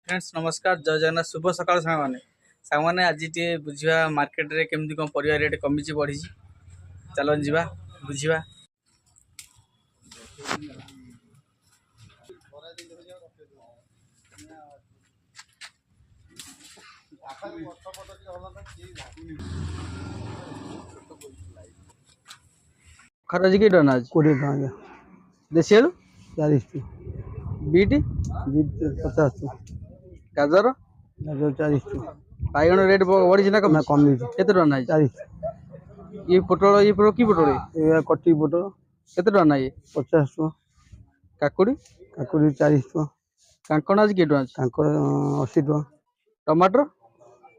Friends नमस्कार जय जगन्नाथ शुभ सकाल सांग आज टे बुझा मार्केट रे केमती कौन परिया रेट कमी बढ़ी चलो जीवा बुझा खरा जी टन आज 20 टଙ୍କା देसी आलू 40 बीट ବିଟ୍ 50 गाजर ଗାଜର 40 बाइगण रेट बढ़ी ना कमी କମିଛି केते टन आज 40 ये पोटल की पोटल ଏ କଟି ପୋଟଳ केते टन ये 50 ଟଙ୍କା काकुड़ी କାକୁଡ଼ି 40 ଟଙ୍କା कांकण आज के टन କାଙ୍କଡ଼ 80 ଟଙ୍କା टमाटर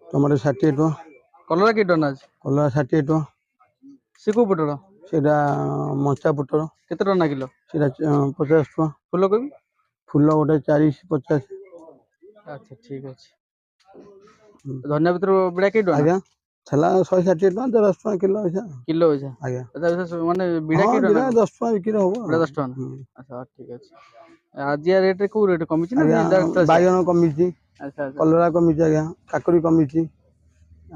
ଟମାଟୋ 60 ଟଙ୍କା कलरा के टन आज କଲରା 60 ଟଙ୍କା से को पोटल ସେଇଟା ମଞ୍ଚା ପୋଟଳ केते टन किलो ସେଇଟା 50 ଟଙ୍କା फुलकोबी ଫୁଲ ଗୋଟେ 40 50 अच्छा ठीक अच्छे धनिया पत्र बिड़ा के टन ଆଜ୍ଞା ଥିଲା 160 ଟଙ୍କା 10 ଟଙ୍କା କିଲୋ ଅଛି किलो वैसा ଆଜ୍ଞା अच्छा माने बिड़ा ହଁ के टन ବିଡ଼ା 10 ଟଙ୍କା ବିକ୍ରି ହବ बिड़ा 10 टन अच्छा ठीक अच्छे आज या रेट को रेट कमी ना ଆଜ୍ଞା डायरेक्ट ବାଇଗଣ କମିଛି अच्छा अच्छा କଲରା କମିଛି ଆଜ୍ଞା କାକୁଡ଼ି କମିଛି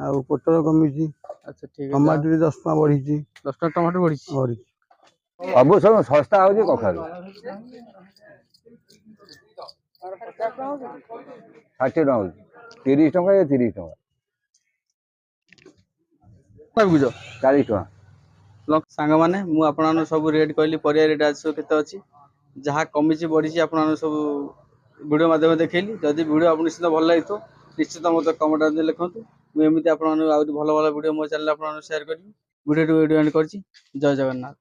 ଆଉ ପୋଟଳ କମିଛି अच्छा ठीक है ଟମାଟୋ 10 ଟଙ୍କା ବଢିଛି 10 टन टमाटर बढ़ी ବଢିଛି ସବୁ ସବୁ ଶସ୍ତା ହଉଛି କଖାରୁ 60 ଟଙ୍କା ହଉଛି 30 ଟଙ୍କା 30 ଟଙ୍କା बुझ 40 ଟଙ୍କା सांग मैंने मुझे सब रेट कहली परिया रेट आज सब केते अच्छी जहाँ कमी बढ़ी आप सब वीडियो माध्यम देखली जदि वीडियो आप निश्चित भल लगी तो निश्चित मत कमेंट लिखु मुझे भल भल वीडियो मो चैनल आप शेयर करी वीडियो एंड कर जय जगन्नाथ।